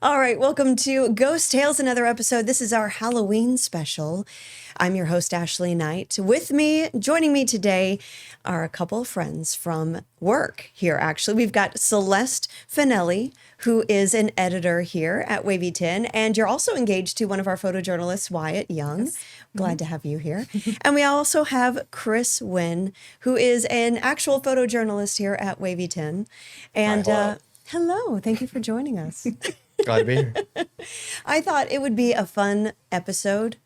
All right, welcome to Ghost Tales, another episode. This is our Halloween special. I'm your host, Ashley Knight. With me, joining me today are a couple of friends from work here, actually. We've got Celeste Finelli, who is an editor here at WAVY 10, and you're also engaged to one of our photojournalists, Wyatt Young. Yes. Glad to have you here. And we also have Chris Wynn, who is an actual photojournalist here at WAVY 10. And hello, thank you for joining us. Glad to be here. I thought it would be a fun episode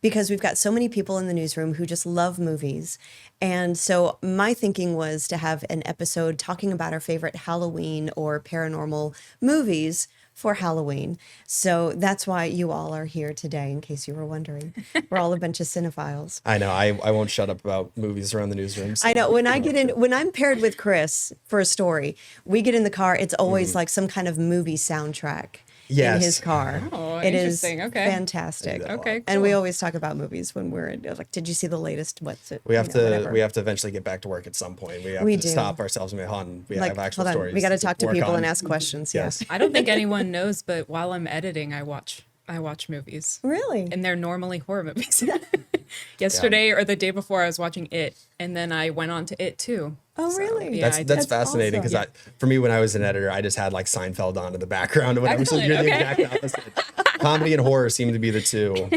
because we've got so many people in the newsroom who just love movies. And so my thinking was to have an episode talking about our favorite Halloween or paranormal movies for Halloween. So that's why you all are here today, in case you were wondering. We're all a bunch of cinephiles. I know. I won't shut up about movies around the newsroom. So. I know. When I'm paired with Chris for a story, we get in the car, it's always like some kind of movie soundtrack. Yes. In his car. Oh, it is interesting. Okay. fantastic. Okay, cool. And we always talk about movies when we're like, did you see the latest? What's it? We have whatever. to eventually get back to work at some point. We have We to do. stop ourselves and be on. We Like, have actual hold on. stories. We got to talk to work people on. and ask questions. Yes. I don't think anyone knows, but while I'm editing, I watch movies. Really? And they're normally horror movies. Yesterday or the day before, I was watching It, and then I went on to It too. Oh, really? Yeah, That's fascinating because awesome. for me, when I was an editor, I just had like Seinfeld on in the background or whatever. So Excellent, you're the okay. exact opposite. Comedy and horror seem to be the two.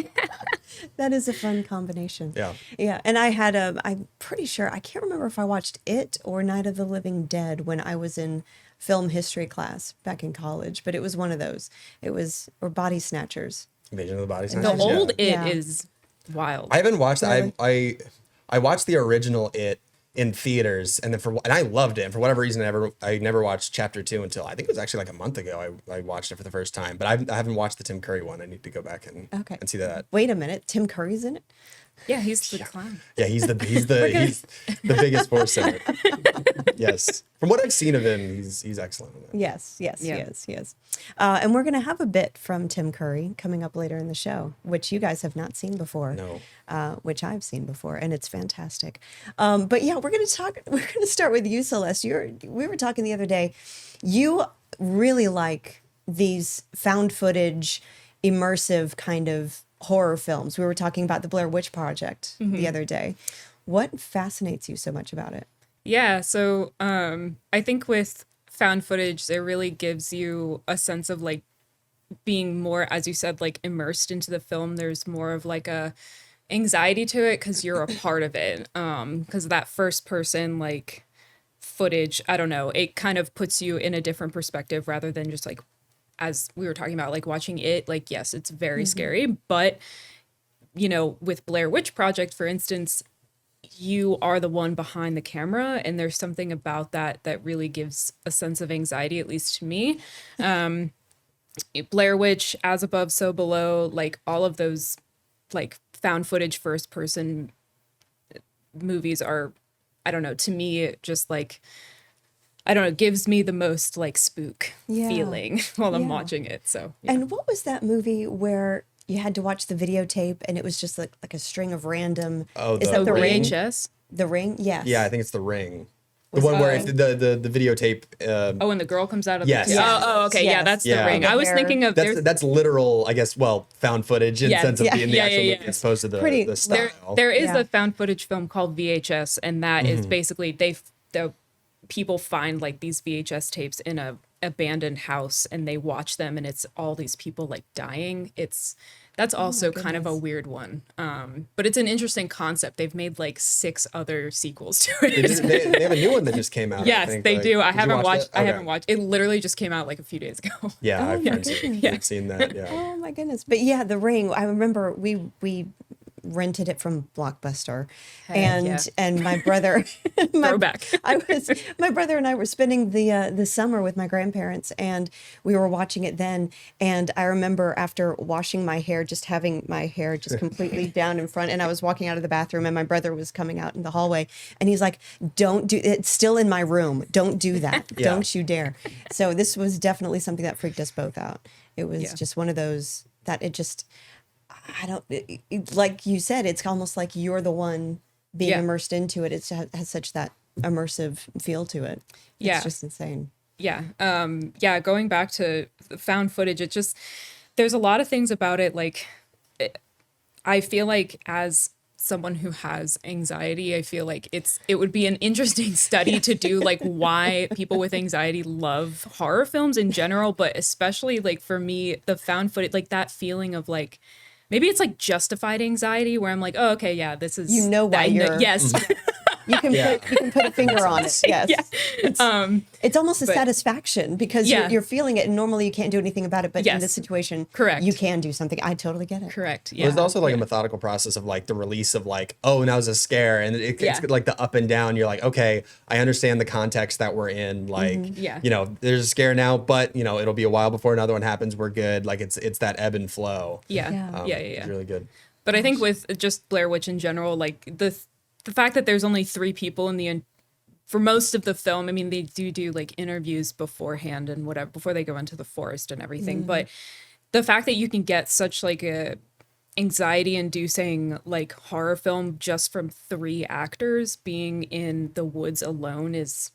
That is a fun combination. Yeah. Yeah. And I'm pretty sure, I can't remember if I watched It or Night of the Living Dead when I was in film history class back in college, but it was one of those. Or Body Snatchers. Invasion of the Body The Snatchers. old It Yeah. is wild. I haven't watched that. Really? I watched the original It in theaters, and I loved it. And for whatever reason, I never watched Chapter 2 until I think it was actually like a month ago. I watched it for the first time, but I haven't watched the Tim Curry one. I need to go back and see that. Wait a minute. Tim Curry's in it? Yeah, he's the clown. Yeah, he's the biggest force in it. Yes, from what I've seen of him, he's excellent in it. Yes, Yeah. he is. And we're going to have a bit from Tim Curry coming up later in the show, which you guys have not seen before. No. Which I've seen before, and it's fantastic. But yeah, we're going to start with you, Celeste. We were talking the other day. You really like these found footage, immersive kind of horror films. We were talking about the Blair Witch Project the other day. What fascinates you so much about it? Yeah, so I think with found footage, it really gives you a sense of like being more, as you said, like immersed into the film. There's more of like a anxiety to it because you're a part of it. Because that first person like footage, I don't know, it kind of puts you in a different perspective rather than just like, as we were talking about, like watching It, like, yes, it's very scary, but you know, with Blair Witch Project, for instance, you are the one behind the camera, and there's something about that really gives a sense of anxiety, at least to me. Blair Witch, As Above, So Below, like all of those like found footage first person movies are, I don't know, to me, it just like, I don't know, gives me the most like spook feeling while I'm watching it. So, yeah. And what was that movie where you had to watch the videotape and it was just like a string of random? Oh, is that the Ring? VHS? The Ring? Yes. Yeah, I think it's The Ring. The one where if the videotape. Oh, and the girl comes out of Yes. the Oh, okay, Yes. yeah, that's Yeah. The Ring. The I was hair. thinking of That's literal, I guess. Well, found footage in the sense of being the Yeah, actual yeah, movie yeah. as opposed to Pretty- the style. there is Yeah. a found footage film called VHS, and that is basically the people find like these VHS tapes in a abandoned house and they watch them, and it's all these people like dying. That's also kind of a weird one, but it's an interesting concept. They've made like 6 other sequels to it. They have a new one that just came out. I Yes, think. they Like, do. I did you haven't watch watched. it? I Okay. haven't watched. It literally just came out like a few days ago. Yeah, Oh, I've my friends goodness. who've seen that. Yeah. Oh my goodness. But yeah, The Ring. I remember we rented it from Blockbuster, and yeah. and my brother, Throwback. my brother and I were spending the summer with my grandparents, and we were watching it then. And I remember after washing my hair, just having my hair just completely down in front, and I was walking out of the bathroom, and my brother was coming out in the hallway, and he's like, "Don't do it's still in my room. Don't do that. Yeah. Don't you dare." So this was definitely something that freaked us both out. It was just one of those that it just. Like you said, it's almost like you're the one being immersed into it. It has such that immersive feel to it. Yeah. It's just insane. Yeah, going back to found footage, it just, there's a lot of things about it, like, I feel like as someone who has anxiety, I feel like it would be an interesting study to do, like why people with anxiety love horror films in general, but especially like for me, the found footage, like that feeling of like, maybe it's like justified anxiety where I'm like, oh, okay, yeah, this is, You know why you're yes. you can Yeah. put a finger on it. Yes. Yeah. It's almost a but- satisfaction because Yeah. you're feeling it and normally you can't do anything about it, but in Yes. this situation, Correct. you can do something. I totally get it. Correct. Yeah. There's also like yeah. a methodical process of like the release of like, oh, now it's a scare. And it's Yeah. like the up and down. You're like, okay, I understand the context that we're in. Like, Yeah. you know, there's a scare now, but you know, it'll be a while before another one happens. We're good. Like it's that ebb and flow. Yeah. Yeah. Yeah. It's really good. But I think with just Blair Witch in general, like the fact that there's only 3 people in the for most of the film. I mean, they do like interviews beforehand and whatever before they go into the forest and everything. But the fact that you can get such like a anxiety inducing like horror film just from 3 actors being in the woods alone is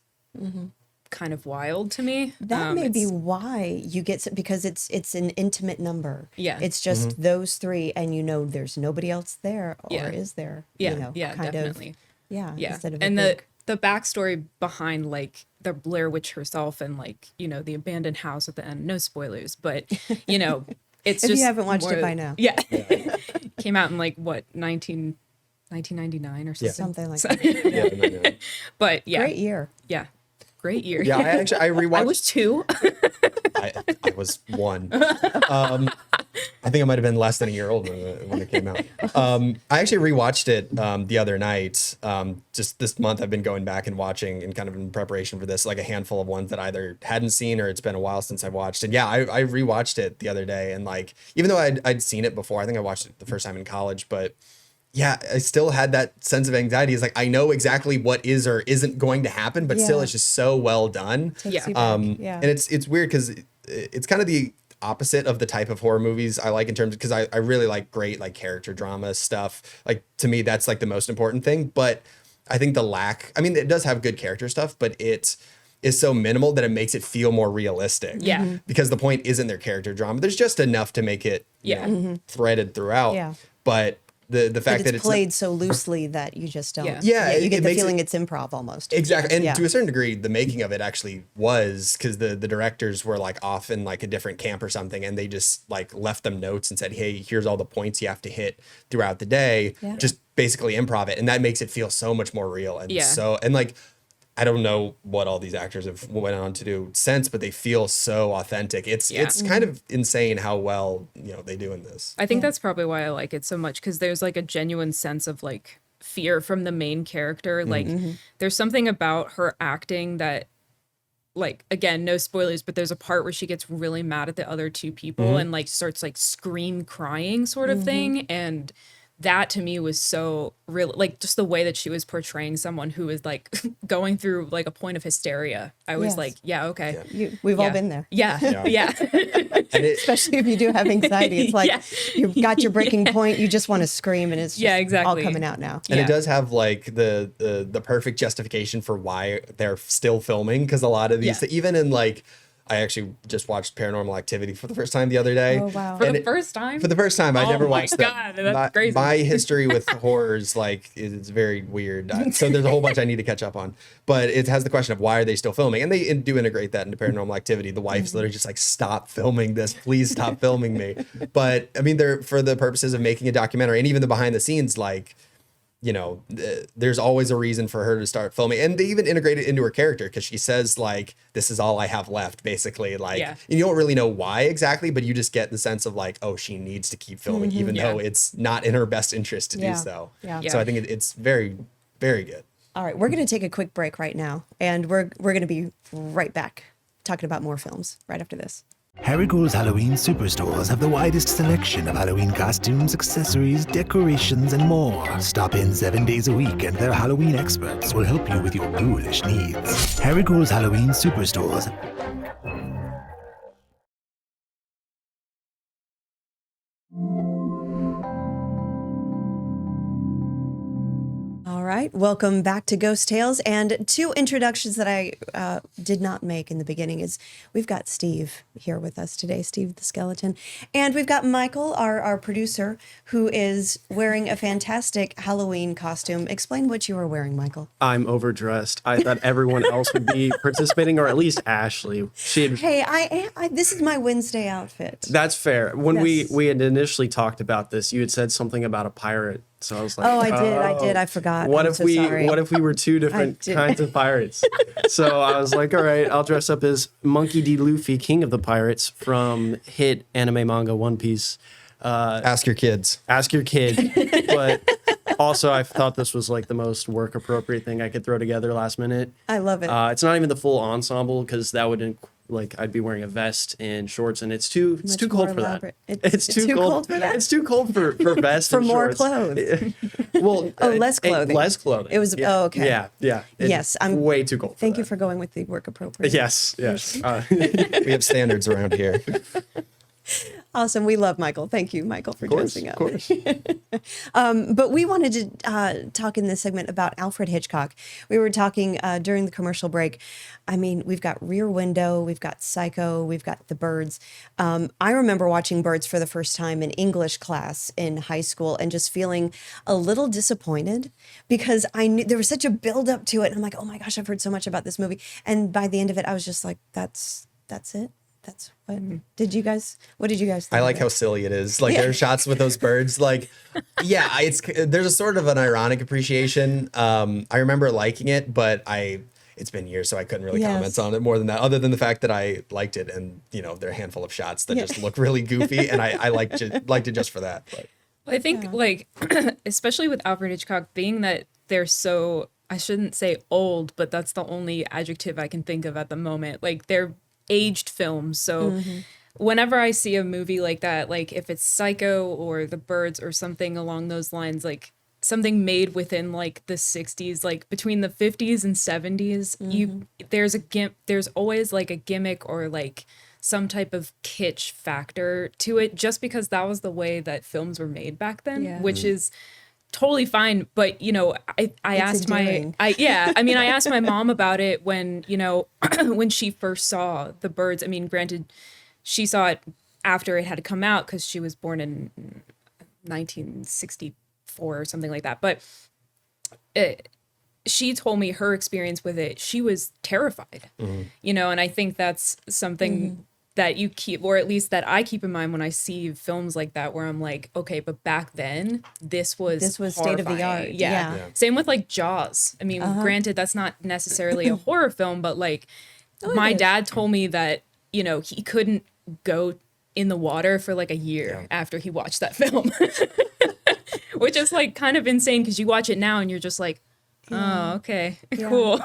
kind of wild to me. That may be It's- why you get because it's an intimate number. Yeah. It's just those 3 and you know there's nobody else there or Yeah. is there? Yeah. You know, yeah. kind Definitely. of. Yeah. Yeah. Instead of And a big- the backstory behind like the Blair Witch herself and like, you know, the abandoned house at the end, no spoilers, but you know, it's If you just haven't watched it more- by now. Yeah. Came out in like what, 1999 or something. Something like So- that. Yeah. But yeah. Great year. Yeah. Great year. Yeah. I rewatched. I was 2. I was 1. I think I might have been less than a year old when it came out. I actually rewatched it the other night. Just this month, I've been going back and watching, and kind of in preparation for this, like a handful of ones that I either hadn't seen or it's been a while since I've watched. And yeah, I rewatched it the other day, and like even though I'd seen it before, I think I watched it the first time in college, but yeah, I still had that sense of anxiety. It's like I know exactly what is or isn't going to happen, but still Yeah. it's just so well done. Takes you Yeah. back. Yeah. And it's weird because it's kind of the opposite of the type of horror movies I like in terms of, because I really like great like character drama stuff. Like to me, that's like the most important thing. But I think I mean, it does have good character stuff, but it is so minimal that it makes it feel more realistic. Yeah. Mhm. Because the point isn't their character drama. There's just enough to make it Yeah. threaded throughout. Yeah. But the But fact that it's played so loosely that you just don't. Yeah. Yeah, you it get the makes it- feeling it's improv almost. Exactly. And Yeah. to a certain degree, the making of it actually was, because the directors were like off in like a different camp or something, and they just like left them notes and said, hey, here's all the points you have to hit throughout the day. Yeah. Just basically improv it. And that makes it feel so much more real. And Yeah. and like, I don't know what all these actors have went on to do since, but they feel so authentic. It's Yeah. kind of insane how well, they do in this. I think that's probably why I like it so much, because there's like a genuine sense of like fear from the main character. Like there's something about her acting that, like, again, no spoilers, but there's a part where she gets really mad at the other 2 people and like starts like scream crying sort of thing. And that to me was so real, like just the way that she was portraying someone who is like going through like a point of hysteria. I was Yes. like, yeah, okay. We've all Yeah. been there. Yeah. Yeah. And it, Especially if you do have anxiety. It's like Yeah. you've got your breaking point, you just want to scream and it's just Yeah, all exactly. coming out now. And Yeah. it does have like the perfect justification for why they're still filming, because a lot of these, Yeah. even in like, I actually just watched Paranormal Activity for the first time the other day. Oh, wow. For And the first time? For the first time, I Oh never my watched God, that. that's crazy. My history with horrors like is very weird. So there's a whole bunch I need to catch up on. But it has the question of why are they still filming, and they do integrate that into Paranormal Activity. The wife's literally just like, stop filming this, please stop filming me. But I mean, they're for the purposes of making a documentary, and even the behind the scenes, like, there's always a reason for her to start filming, and they even integrate it into her character, because she says like, this is all I have left, basically. Like, Yeah. you don't really know why exactly, but you just get the sense of like, oh, she needs to keep filming, even Yeah. though it's not in her best interest to Yeah. do so. Yeah. So I think it's very, very good. All right, we're going to take a quick break right now, and we're going to be right back talking about more films right after this. Harry Gould's Halloween Superstores have the widest selection of Halloween costumes, accessories, decorations, and more. Stop in 7 days a week and their Halloween experts will help you with your ghoulish needs. Harry Gould's Halloween Superstores. All right, welcome back to Ghost Tales. And two introductions that I did not make in the beginning is we've got Steve here with us today, Steve the Skeleton. And we've got Michael, our producer, who is wearing a fantastic Halloween costume. Explain what you are wearing, Michael. I'm overdressed. I thought everyone else would be participating, or at least Ashley. Hey, I am. This is my Wednesday outfit. That's fair. When Yes. we had initially talked about this, you had said something about a pirate. So I was like, Oh, I did. I forgot. What I'm if so we sorry. what if we were two different did. kinds of pirates? So I was like, all right, I'll dress up as Monkey D. Luffy, King of the Pirates from hit anime manga One Piece. Ask your kids. Ask your kid. But also I thought this was like the most work appropriate thing I could throw together last minute. I love it. It's not even the full ensemble because that would like I'd be wearing a vest and shorts, and it's too Much cold more for elaborate. that. It's too cold for that? It's too cold for vest For and more shorts. clothes. Well, less clothing. Less clothing. It was- yeah. oh, okay. Yeah. It's Yes, I'm- way too cold. Thank for you for going with the work appropriate. that. Yes. We have standards around here. Awesome. We love Michael. Thank you, Michael, for dressing up. Of course. But we wanted to talk in this segment about Alfred Hitchcock. We were talking during the commercial break. I mean, we've got Rear Window, we've got Psycho, we've got The Birds. I remember watching Birds for the first time in English class in high school and just feeling a little disappointed because I knew there was such a build up to it. And I'm like, oh my gosh, I've heard so much about this movie. And by the end of it, I was just like, that's it. That's what what did you guys think? I like of how it? silly it is. Like there are shots with those birds. Like, yeah, there's a sort of an ironic appreciation. I remember liking it, but it's been years, so I couldn't really Yes. comment on it more than that, other than the fact that I liked it. And there are a handful of shots that Yeah. just look really goofy, and I liked it just for that. But I think like especially with Alfred Hitchcock, being that they're so, I shouldn't say old, but that's the only adjective I can think of at the moment. Like they're aged films. So whenever I see a movie like that, like if it's Psycho or The Birds or something along those lines, like something made within like the 60s, like between the 50s and 70s, there's always like a gimmick or like some type of kitsch factor to it, just because that was the way that films were made back then, Yeah. which is totally fine. But I asked endearing. I asked my mom about it when when she first saw The Birds. I mean, granted, she saw it after it had come out because she was born in 1964 or something like that. But she told me her experience with it. She was terrified, and I think that's something that you keep, or at least that I keep in mind when I see films like that, where I'm like, okay, but back then this was state of the horrifying. art. Yeah. Yeah. Same with like Jaws. I mean, granted, that's not necessarily a horror film, but like my dad told me that, he couldn't go in the water for like a year after he watched that film, which is like kind of insane because you watch it now and you're just like, oh, okay, cool.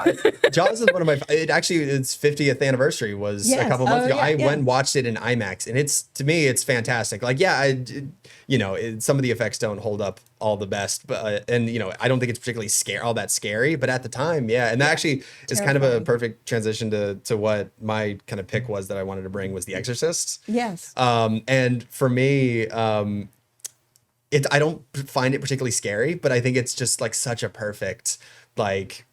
Jaws is one of its 50th anniversary was a Yes. couple months Oh, ago. yeah, I yeah. went and watched it in IMAX, and to me, it's fantastic. Like, yeah, some of the effects don't hold up all the best, but I don't think it's particularly all that scary. But at the time, yeah, and that actually is kind of a Terrifying. perfect transition to what my kind of pick was that I wanted to bring was The Exorcist. Yes. And for me, I don't find it particularly scary, but I think it's just like such a perfect, like,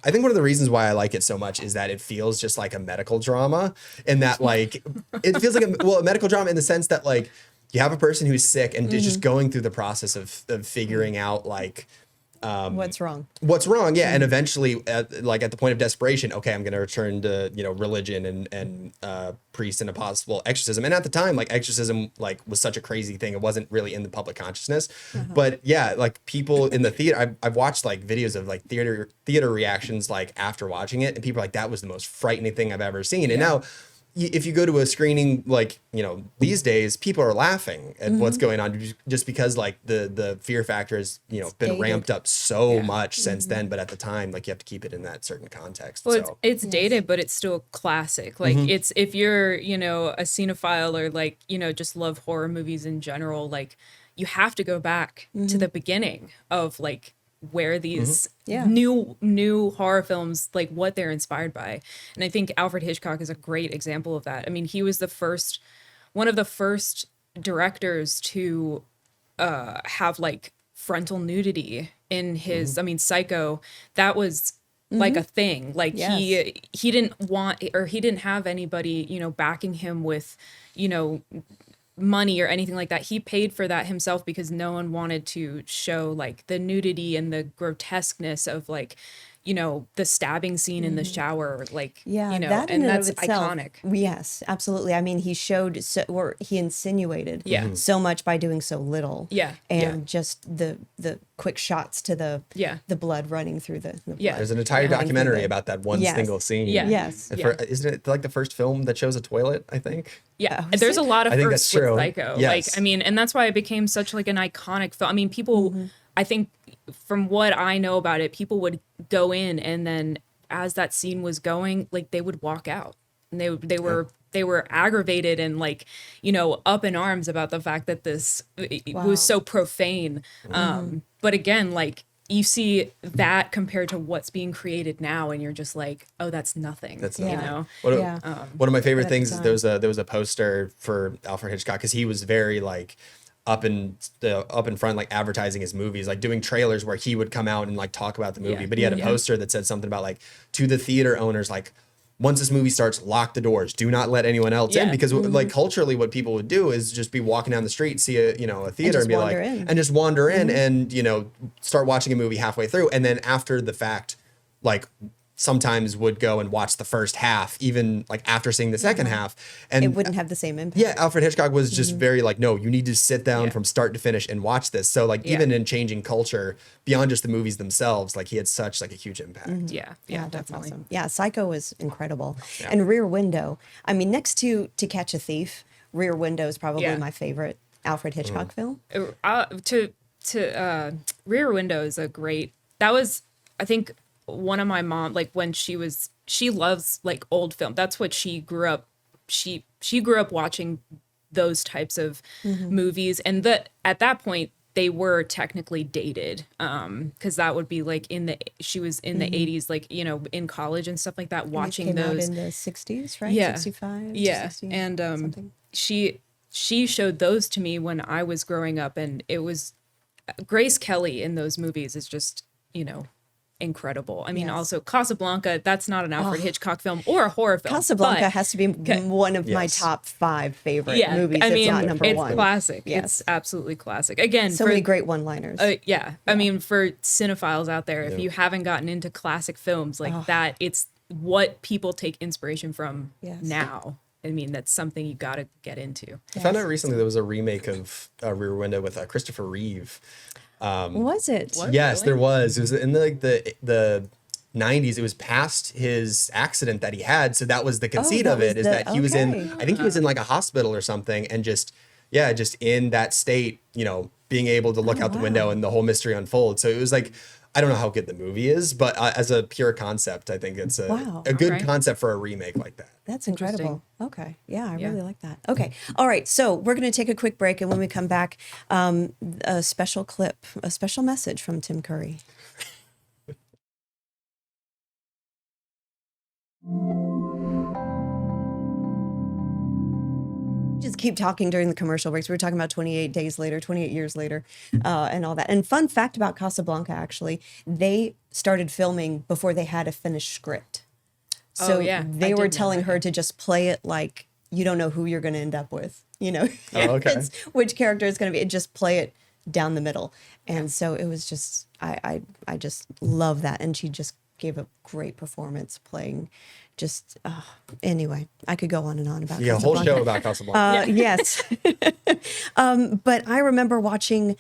I think one of the reasons why I like it so much is that it feels just like a medical drama, and that like, it feels like a medical drama in the sense that like you have a person who's sick and is just going through the process of figuring out like, What's wrong? yeah, and eventually at the point of desperation, okay, I'm going to return to religion and priest and a possible exorcism. And at the time, like exorcism was such a crazy thing, it wasn't really in the public consciousness. But yeah, like people in the theater, I've watched like videos of like theater reactions like after watching it, and people are like, that was the most frightening thing I've ever seen. And now if you go to a screening, like, these days, people are laughing at what's going on just because like the fear factor has, been Stated. ramped up so much since then. But at the time, like you have to keep it in that certain context. Well, So it's dated, but it's still classic. Like it's, if you're, a cinephile or like, just love horror movies in general, like you have to go back to the beginning of like where these Yeah. new horror films, like what they're inspired by. And I think Alfred Hitchcock is a great example of that. I mean, he was one of the first directors to have like frontal nudity in his, I mean, Psycho, that was like a thing. Like Yes. he didn't want, or he didn't have anybody, you know, backing him with, you know, money or anything like that. He paid for that himself because no one wanted to show like the nudity and the grotesqueness of like, you know, the stabbing scene in the shower, like, Yeah, you know, that in and and that's of itself, iconic. yes, absolutely. I mean, he showed so, or he insinuated Yeah. so much by doing so little. Yeah, and yeah. just the quick shots to the blood running through the Yeah. blood. There's an entire running through documentary the- about that one Yes. single scene. Yeah. Yes. And Yeah. isn't it like the first film that shows a toilet, I think? Yeah, Oh, is there's it? a lot of I think firsts that's with true. Psycho. Yes. Like, I mean, and that's why it became such like an iconic film. I mean, people, I think from what I know about it, people would go in and then as that scene was going, like they would walk out and they were aggravated and like, you know, up in arms about the fact that this it was so profane. But again, like you see that compared to what's being created now and you're just like, oh, that's nothing. That's you nothing. know? Yeah. One of my favorite At things the is time. there was a poster for Alfred Hitchcock because he was very like up in front, like advertising his movies, like doing trailers where he would come out and like talk about the movie. Yeah. But he had a poster that said something about like to the theater owners, like once this movie starts, lock the doors, do not let anyone else in, Yeah. because like culturally, what people would do is just be walking down the street, see a theater, just and be like, wander in. and just wander in, and start watching a movie halfway through, and then after the fact, like sometimes would go and watch the first half, even like after seeing the second half, and It wouldn't have the same impact. yeah, Alfred Hitchcock was just very like, no, you need to sit down Yeah. from start to finish and watch this. So like Yeah. even in changing culture beyond just the movies themselves, like he had such like a huge impact. Yeah. Yeah, that's definitely. awesome. Yeah, Psycho was incredible. And Rear Window. I mean, next to Catch a Thief, Rear Window is probably Yeah. my favorite Alfred Hitchcock film. To Rear Window is a great, that was, I think, one of my mom, like when she loves like old film. That's what she grew up, she grew up watching those types of movies. And at that point they were technically dated. Cause that would be like she was in the 80s, like, you know, in college and stuff like that, It watching came out those. in the 60s, right? Yeah. 65? Yeah. 60, And something. she showed those to me when I was growing up, and it was Grace Kelly in those movies is just, you know, incredible. I mean, Yes. also Casablanca, that's not an Alfred Hitchcock film or a horror film. Casablanca but- has to be one of my Yes. top 5 favorite yeah, movies. I It's mean, not number it's 1. classic. Yes. It's absolutely classic. Again, So many great one-liners. yeah. I mean, for cinephiles out there, if you haven't gotten into classic films like that, it's what people take inspiration from Yes. now. I mean, that's something you got to get into. I found out recently there was a remake of Rear Window with Christopher Reeve. Was it? What? Yes, Really? there was. It was in the 90s. It was past his accident that he had, so that was the conceit that of was it. Is the- that he was in? okay. I think he was in like a hospital or something, and just in that state, being able to look out the window and the whole mystery unfolds. So it was like, I don't know how good the movie is, but as a pure concept, I think it's Wow. a good Alright. concept for a remake like that. That's incredible. Okay. Yeah, I Yeah. really like that. Okay. All right. So we're going to take a quick break. And when we come back, a special clip, a special message from Tim Curry. Just keep talking during the commercial breaks. We were talking about 28 days later, 28 years later, and all that. And fun fact about Casablanca, actually, they started filming before they had a finished script. So Oh, yeah. they I were did know telling that. her to just play it like you don't know who you're going to end up with, Oh, okay. It's which character is going to be. Just play it down the middle. And so it was just, I just love that. And she just gave a great performance playing just, anyway, I could go on and on about Yeah, a whole Casablanca. show about Casablanca. Yes. But I remember watching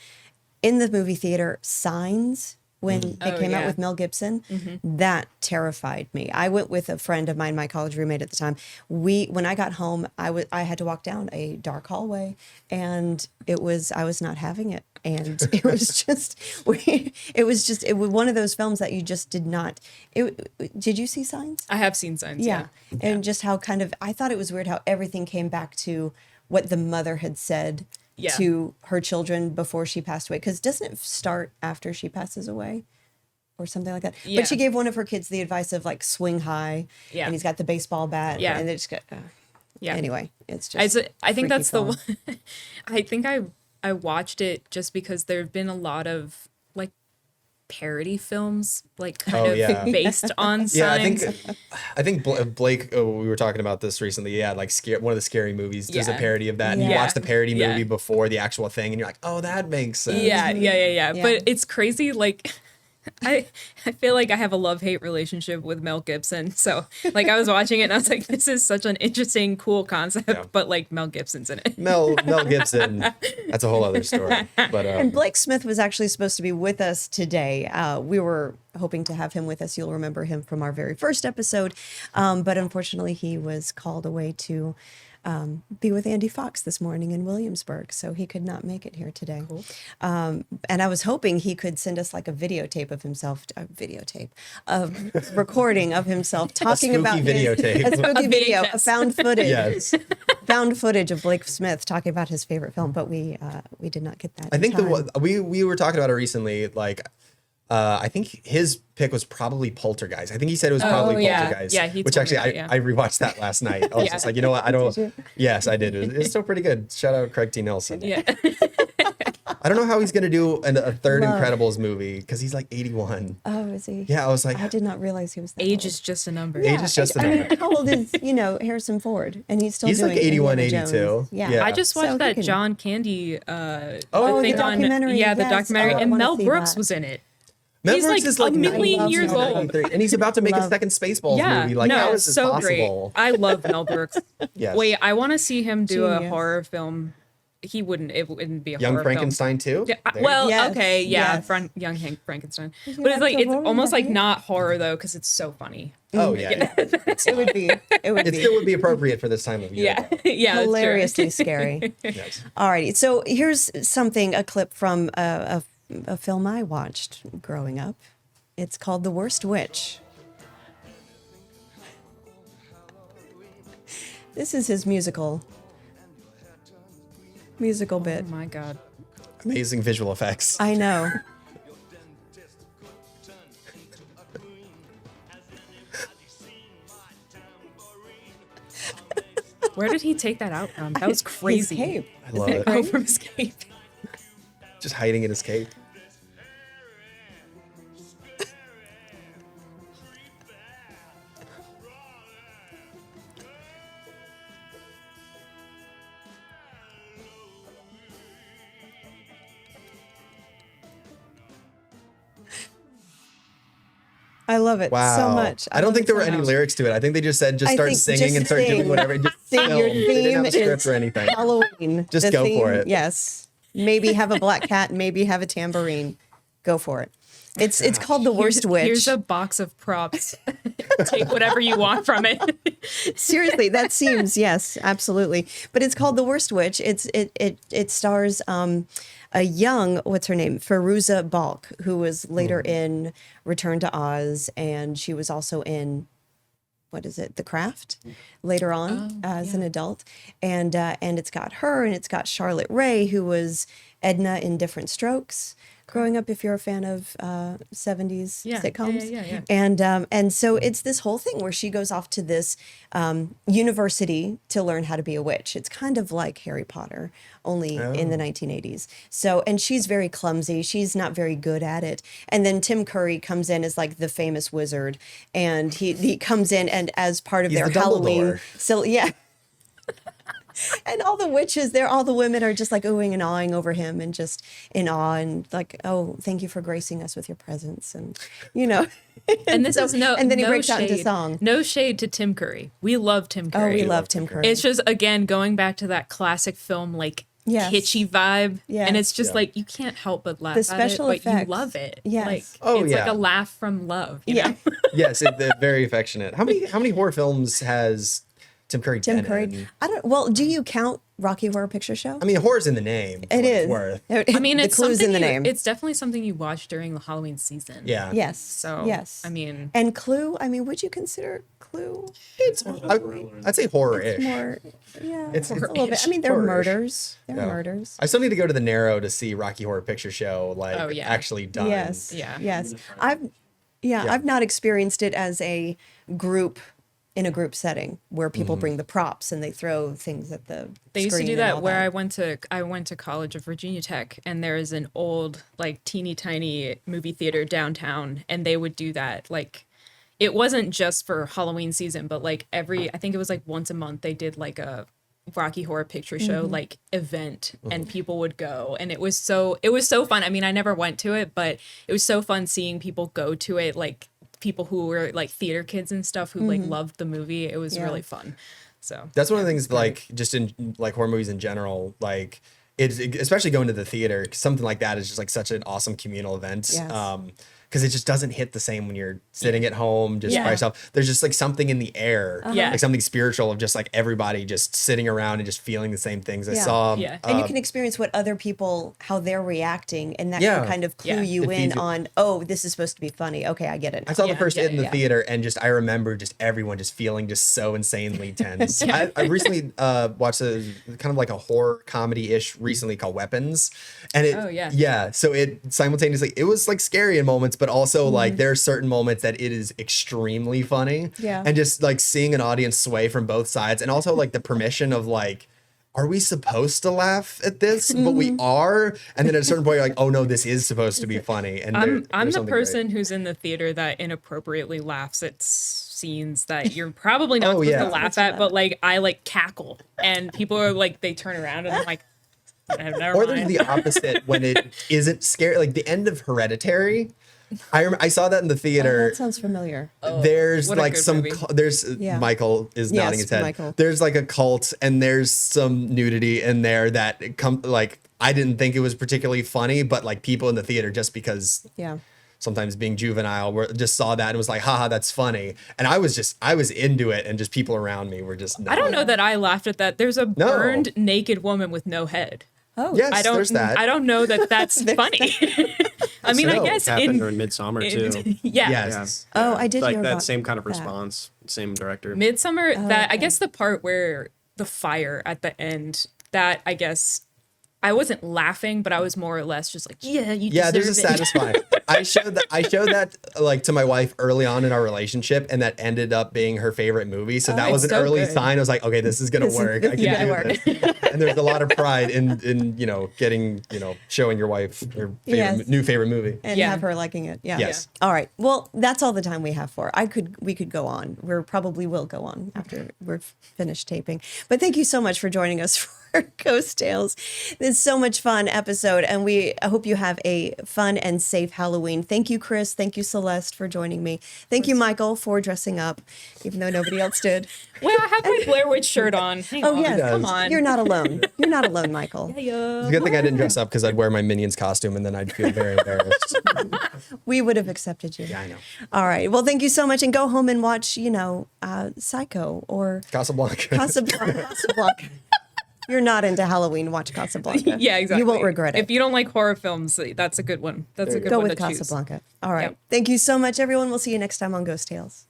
in the movie theater Signs when it Oh, came out yeah. with Mel Gibson. That terrified me. I went with a friend of mine, my college roommate at the time. When I got home, I had to walk down a dark hallway, and I was not having it. And it was just, it was one of those films that you just did not. Did you see Signs? I have seen Signs. Yeah. And just how I thought it was weird how everything came back to what the mother had said Yeah. to her children before she passed away. Because doesn't it start after she passes away or something like that? Yeah. But she gave one of her kids the advice of like swing high. Yeah. And he's got the baseball bat. Yeah. And they just got, Yeah. anyway, it's just. I think freaky that's the film. one. I think I I watched it just because there have been a lot of like parody films, like kind Oh, of yeah. based on Yeah, signs. I think Blake. Oh, we were talking about this recently. Yeah, like one of the scary movies. There's a Yeah. parody of that, and you Yeah. watch the parody Yeah. movie before the actual thing, and you're like, oh, that makes sense. Yeah. Yeah. But it's crazy. Like, I feel like I have a love-hate relationship with Mel Gibson. So, like, I was watching it and I was like, this is such an interesting, cool concept. Yeah. But like, Mel Gibson's in it. Mel Gibson. That's a whole other story. But And Blake Smith was actually supposed to be with us today. We were hoping to have him with us. You'll remember him from our very first episode. But unfortunately, he was called away to be with Andy Fox this morning in Williamsburg. So he could not make it here today. Cool. And I was hoping he could send us like a videotape of himself, of recording of himself talking spooky about videotape. a spooky A video, a VHS. found footage. yes, Found footage of Blake Smith talking about his favorite film, but we did not get that. I in think time. we were talking about it recently. Like, I think his pick was probably Poltergeist. I think he said it was probably yeah. Poltergeist. Yeah, he which told me actually that, yeah. I rewatched that last night. I was Yeah. just like, you know what? I don't. Did you? Yes, I did. It's still pretty good. Shout out Craig T. Nelson. Yeah. I don't know how he's gonna do a third Love. Incredibles movie because he's like 81. Oh, is he? Yeah, I was like, I did not realize he was that Age old. is just a number. Age is just a I mean, number. how old is Harrison Ford? And he's still He's doing like 81, Indiana 82. Jones. Yeah. Yeah. I just So watched he that can- John Candy Oh, thing the on documentary, the yes. documentary, Oh, I and wanna Mel see Brooks that. was in it. Mel He's Brooks like is like a million 92, years old. 93, and he's about to make a Love. second Spaceballs Yeah, movie. Like, no, how it's is this so possible? great. I love Mel Brooks. Yes. Wait, I want to see him do a Genius. horror film. It wouldn't be a Young horror Frankenstein too. film. Yeah, There you well, Yes, okay, yeah, yes. Young Hank Frankenstein. you But it's like like the it's horror almost like movie? not horror though, because it's so funny. go. Oh yeah, It would be. It would it be still would be appropriate for this time of year. Yeah, yeah, that's true. hilariously scary. Yes. Alrighty, so here's a clip from a film I watched growing up. It's called The Worst Witch. This is his musical bit. Oh my god. Amazing visual effects. I know. Where did he take that out from? That was His crazy. cape. I love it. Oh, from his cape. Just hiding in his cape. I love it Wow. so much. I don't think there were love it any so much. lyrics to it. I think they just said just I start think singing just and start doing sing. whatever. Just Sing your film. They didn't have a theme script is or anything. Halloween. Just The go for theme, it. Yes. Maybe have a black cat, maybe have a tambourine. Go for it. It's called The Worst Witch. Here's a box of props. Take whatever you want from it. Seriously, that seems, yes, absolutely. But it's called The Worst Witch. It stars a young, what's her name? Fairuza Balk, who was later in Return to Oz, and she was also in what is it? The Craft later on as an adult. And it's got her, and it's got Charlotte Rae, who was Edna in Different Strokes. Growing up, if you're a fan of 70s Yeah, sitcoms. yeah. And so it's this whole thing where she goes off to this university to learn how to be a witch. It's kind of like Harry Potter, only in the 1980s. So, and she's very clumsy. She's not very good at it. And then Tim Curry comes in as like the famous wizard, and he comes in and as part of He's their the Halloween. Dumbledore. So yeah. And all the witches there, all the women are just like oohing and awing over him and just in awe and like, oh, thank you for gracing us with your presence. And, you know, And this is no. and then he no breaks out into shade- song. No shade to Tim Curry. We love Tim Oh, Curry. we love Tim Curry. It's just again going back to that classic film like Yes. kitschy vibe, Yes. and it's just Yeah. like you can't help but laugh The at special it, but effects. you love it. Yes. like, Oh, it's like yeah. a laugh from love. You Yeah. know? Yes, they're very affectionate. How many horror films has Tim Curry Tim been Curry. in? I don't, well, do you count Rocky Horror Picture Show? I mean, horror's in the name. for It what it's is. worth. I mean, the it's clues something in the name. It's definitely something you watch during the Halloween season. Yeah. Yes. So yes. I mean, and Clue, I mean, would you consider Clue I'd say horror-ish. more? Yeah, It's a little bit. I mean, there are horror-ish. murders. There are Yeah. murders. I still need to go to the Narrow to see Rocky Horror Picture Show, like Oh, yeah. actually done. Yes. Yeah. Yes. I've not experienced it as a group in a group setting where people bring the props and they throw things at the They used to screen do and that all where I went to college of Virginia Tech, and there is an old like teeny tiny movie theater downtown, and they would do that. Like it wasn't just for Halloween season, but like I think it was like once a month they did like a Rocky Horror Picture Show like event, and people would go, and it was so fun. I mean, I never went to it, but it was so fun seeing people go to it, like people who were like theater kids and stuff who like loved the movie. It was really fun. So That's one of the things, like, just in like horror movies in general, like it's especially going to the theater, 'cause something like that is just like such an awesome communal event. Yes. Because it just doesn't hit the same when you're sitting at home just by Yeah. yourself. There's just like something in the air, Yeah. like something spiritual of just like everybody just sitting around and just feeling the same things. I Yeah. saw, Yeah. and you can experience what other people, how they're reacting, and that Yeah. can kind of clue Yeah. you It in feeds you. on, oh, this is supposed to be funny. Okay, I get it. I saw the Yeah, first yeah, It in the yeah. theater, and just I remember just everyone just feeling just so insanely tense. I recently watched a kind of like a horror comedy-ish recently called Weapons, and it Oh, yeah. so it simultaneously it was like scary in moments, but also like there are certain moments that it is extremely funny. Yeah. And just like seeing an audience sway from both sides, and also like the permission of like, are we supposed to laugh at this? But we are. And then at a certain point, you're like, oh no, this is supposed to be funny. And I'm there's the something great. person who's in the theater that inappropriately laughs at scenes that you're probably not Oh, supposed yeah. to laugh at, but like I like cackle, and people are like they turn around and I'm like, never Or there's mind. the opposite when it isn't scary. Like the end of Hereditary. I saw that in the Oh, theater. that sounds familiar. There's what a like good some movie. there's Yeah. Michael is Yes, nodding his head. Michael. There's like a cult, and there's some nudity in there that like I didn't think it was particularly funny, but like people in the theater, just because Yeah. sometimes being juvenile, just saw that and was like, haha, that's funny. And I was into it, and just people around me were just I don't know that I laughed at that. There's a No. burned naked woman with no head. Oh, Yes, I don't. there's that. I don't know that that's funny. I mean, I No, guess happened in during Midsummer too. yeah. Yes. Oh, I did Like hear that about same kind of that. response, same director. Midsummer, that I okay. guess the part where the fire at the end, that I guess I wasn't laughing, but I was more or less just like, yeah, you Yeah, there's a deserve it. satisfying. I showed that like to my wife early on in our relationship, and that ended up being her favorite movie. So that was an it's so early good. sign. I was like, okay, this is gonna work. I can Yeah. do gonna this. And there's a lot of pride in getting showing your wife your favorite, Yes. new favorite movie. And Yeah. have her liking it. Yeah. Yes. All right. Well, that's all the time we have for. We could go on. We probably will go on after we're finished taping. But thank you so much for joining us for Ghost Tales. This is so much fun episode, and I hope you have a fun and safe Halloween. Thank you, Chris. Thank you, Celeste, for joining me. Thank you, Michael, for dressing up, even though nobody else did. Well, I have my Blair Witch shirt on. Hang Oh on. yes, Come on. You're not alone. You're not alone, Michael. It's a good thing I didn't dress up, because I'd wear my Minions costume, and then I'd feel very embarrassed. We would have accepted you. Yeah, I know. All right. Well, thank you so much, and go home and watch, Psycho or Casablanca. Casablanca. You're not into Halloween, watch Casablanca. Yeah, exactly. You won't regret it. If you don't like horror films, that's a good one. That's a good Go one with to choose. Casablanca. All right. Yep. Thank you so much, everyone. We'll see you next time on Ghost Tales.